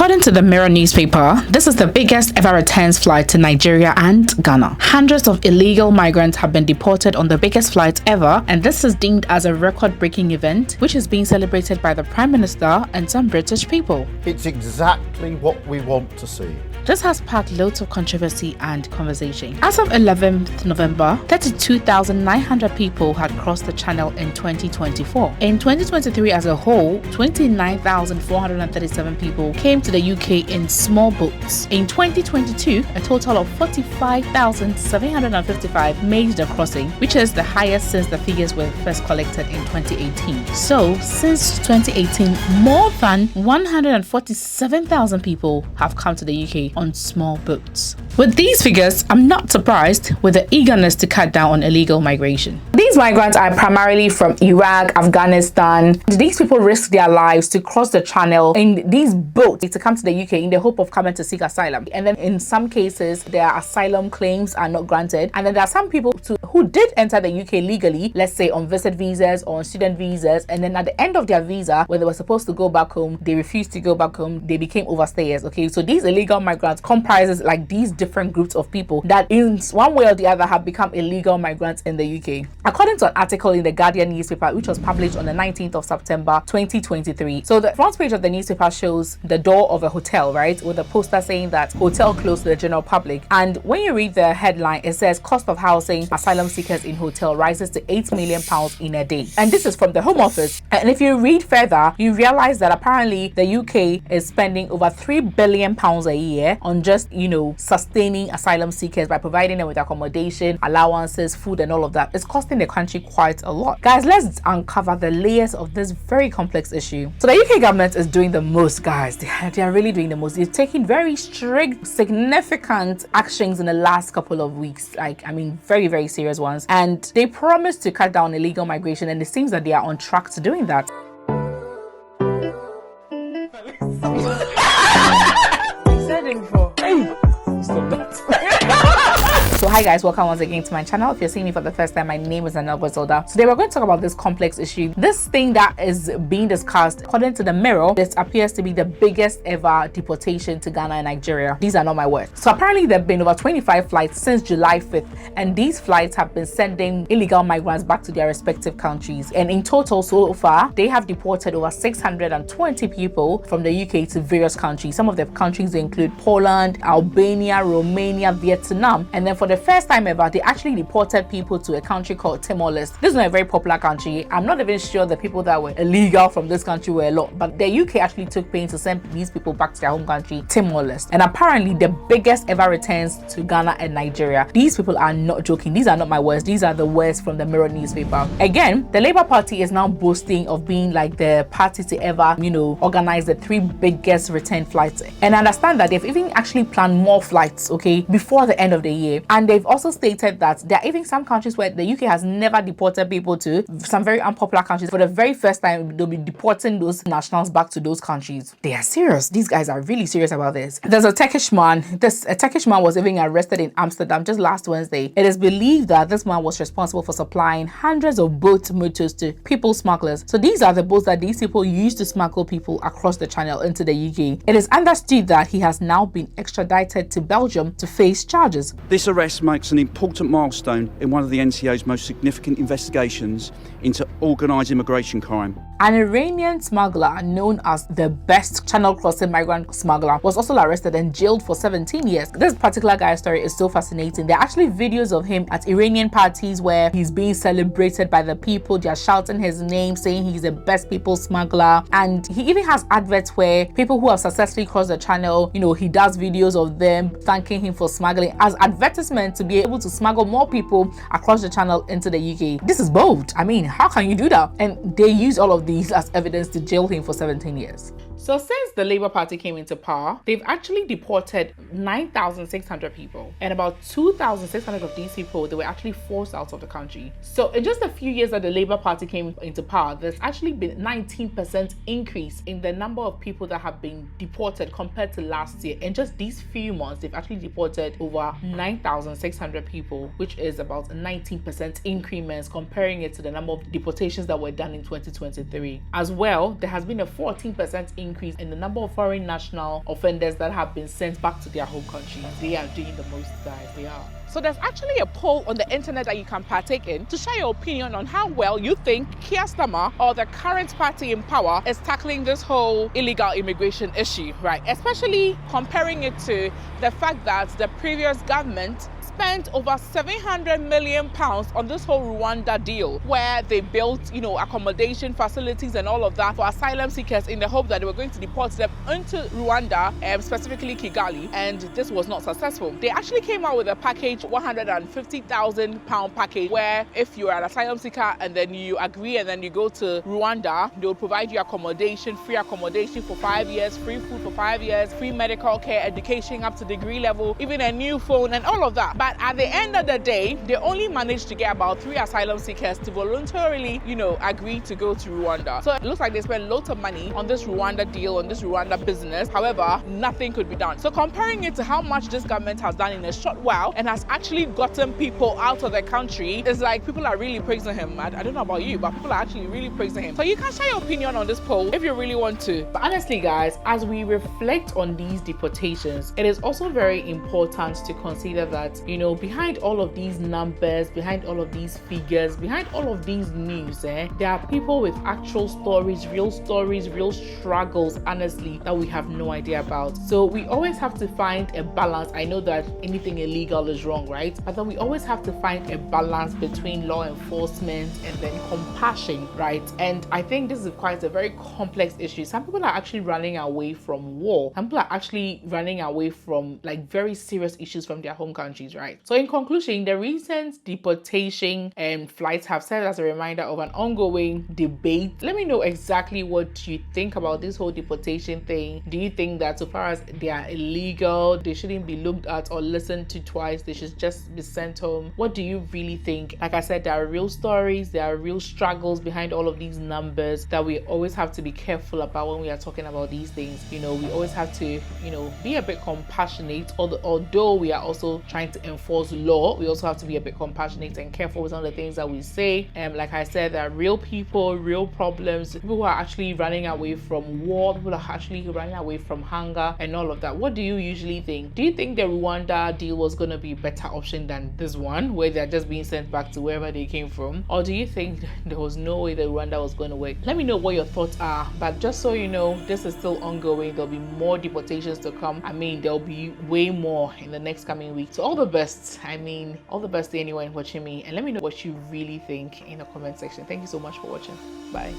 According to the Mirror newspaper, this is the biggest ever returns flight to Nigeria and Ghana. Hundreds of illegal migrants have been deported on the biggest flight ever, and this is deemed as a record-breaking event, which is being celebrated by the Prime Minister and some British people. It's exactly what we want to see. This has sparked loads of controversy and conversation. As of 11th November, 32,900 people had crossed the channel in 2024. In 2023 as a whole, 29,437 people came to the UK in small boats. In 2022, a total of 45,755 made the crossing, which is the highest since the figures were first collected in 2018. So, since 2018, more than 147,000 people have come to the UK on small boats. With these figures, I'm not surprised with the eagerness to cut down on illegal migration. These migrants are primarily from Iraq, Afghanistan. These people risk their lives to cross the channel in these boats to come to the UK in the hope of coming to seek asylum. And then in some cases, their asylum claims are not granted. And then there are some people who did enter the UK legally, let's say on visit visas or on student visas. And then at the end of their visa, where they were supposed to go back home, they refused to go back home. They became overstayers. Okay, so these illegal migrants comprises like these different groups of people that in one way or the other have become illegal migrants in the UK. According to an article in the Guardian newspaper, which was published on the 19th of September 2023. So the front page of the newspaper shows the door of a hotel, right, with a poster saying that hotel closed to the general public. And when you read the headline, it says cost of housing asylum seekers in hotel rises to £8 million in a day. And this is from the Home Office. And if you read further, you realize that apparently the UK is spending over £3 billion a year on just, sustaining asylum seekers by providing them with accommodation, allowances, food, and all of that. It's costing the country quite a lot. Guys, let's uncover the layers of this very complex issue. So the UK government is doing the most, guys. They are really doing the most. They're taking very strict, significant actions in the last couple of weeks. Very, very serious ones. And they promised to cut down illegal migration, and it seems that they are on track to doing that. Stop that. So hi guys, welcome once again to my channel. If you're seeing me for the first time, my name is Anel Bozolda. Today we're going to talk about this complex issue. This thing that is being discussed, according to the Mirror, this appears to be the biggest ever deportation to Ghana and Nigeria. These are not my words. So apparently there have been over 25 flights since July 5th, and these flights have been sending illegal migrants back to their respective countries. And in total, so far, they have deported over 620 people from the UK to various countries. Some of the countries include Poland, Albania, Romania, Vietnam, and then for the first time ever, they actually deported people to a country called Timor-Leste. This is not a very popular country. I'm not even sure the people that were illegal from this country were a lot, but the UK actually took pains to send these people back to their home country, Timor-Leste. And apparently the biggest ever returns to Ghana and Nigeria. These people are not joking. These are not my words. These are the words from the Mirror newspaper. Again, the Labour Party is now boasting of being like the party to ever, organize the 3 biggest return flights. And I understand that they've even actually planned more flights, okay, before the end of the year. And they've also stated that there are even some countries where the UK has never deported people to, some very unpopular countries. For the very first time, they'll be deporting those nationals back to those countries. They are serious. These guys are really serious about this. There's a Turkish man. A Turkish man was even arrested in Amsterdam just last Wednesday. It is believed that this man was responsible for supplying hundreds of boat motors to people smugglers. So these are the boats that these people use to smuggle people across the channel into the UK. It is understood that he has now been extradited to Belgium to face charges. This arrest makes an important milestone in one of the NCA's most significant investigations into organised immigration crime. An Iranian smuggler known as the best channel crossing migrant smuggler was also arrested and jailed for 17 years. This particular guy's story is so fascinating. There are actually videos of him at Iranian parties where he's being celebrated by the people. They're shouting his name, saying he's the best people smuggler. And he even has adverts where people who have successfully crossed the channel, he does videos of them thanking him for smuggling as advertisement to be able to smuggle more people across the channel into the UK. This is bold. How can you do that? And they use all of these as evidence to jail him for 17 years. So since the Labour Party came into power, they've actually deported 9,600 people, and about 2,600 of these people, they were actually forced out of the country. So in just a few years that the Labour Party came into power, there's actually been 19% increase in the number of people that have been deported compared to last year. In just these few months, they've actually deported over 9,600 people, which is about a 19% increments comparing it to the number of deportations that were done in 2023. As well, there has been a 14% increase increase in the number of foreign national offenders that have been sent back to their home countries. They are doing the most, guys. They are. So there's actually a poll on the internet that you can partake in to share your opinion on how well you think Keir Starmer, or the current party in power, is tackling this whole illegal immigration issue, right? Especially comparing it to the fact that the previous government spent over 700 million pounds on this whole Rwanda deal, where they built, accommodation facilities and all of that for asylum seekers in the hope that they were going to deport them into Rwanda, specifically Kigali, and this was not successful. They actually came out with a package, £150,000 package, where if you're an asylum seeker and then you agree and then you go to Rwanda, they'll provide you accommodation, free accommodation for 5 years, free food for 5 years, free medical care, education up to degree level, even a new phone and all of that. But at the end of the day, they only managed to get about 3 asylum seekers to voluntarily, agree to go to Rwanda. So it looks like they spent loads of money on this Rwanda deal, on this Rwanda business. However, nothing could be done. So comparing it to how much this government has done in a short while and has actually gotten people out of the country, it's like people are really praising him. I don't know about you, but people are actually really praising him. So you can share your opinion on this poll if you really want to. But honestly, guys, as we reflect on these deportations, it is also very important to consider that, behind all of these numbers, behind all of these figures, behind all of these news, there are people with actual stories, real struggles, honestly, that we have no idea about. So we always have to find a balance. I know that anything illegal is wrong, right? But then we always have to find a balance between law enforcement and then compassion, right? And I think this is quite a very complex issue. Some people are actually running away from war. Some people are actually running away from very serious issues from their home countries, right? So in conclusion, the recent deportation and flights have served as a reminder of an ongoing debate. Let me know exactly what you think about this whole deportation thing. Do you think that so far as they are illegal, they shouldn't be looked at or listened to twice, they should just be sent home? What do you really think? Like I said, there are real stories, there are real struggles behind all of these numbers that we always have to be careful about when we are talking about these things. We always have to, be a bit compassionate, although we are also trying to enforce law. We also have to be a bit compassionate and careful with some of the things that we say. Like I said, there are real people, real problems, people who are actually running away from war, people are actually running away from hunger and all of that. What do you usually think? Do you think the Rwanda deal was going to be a better option than this one, where they're just being sent back to wherever they came from? Or do you think there was no way that Rwanda was going to work? Let me know what your thoughts are. But just so you know, this is still ongoing. There'll be more deportations to come. There'll be way more in the next coming week. So all the best. All the best to anyone watching me. And let me know what you really think in the comment section. Thank you so much for watching. Bye.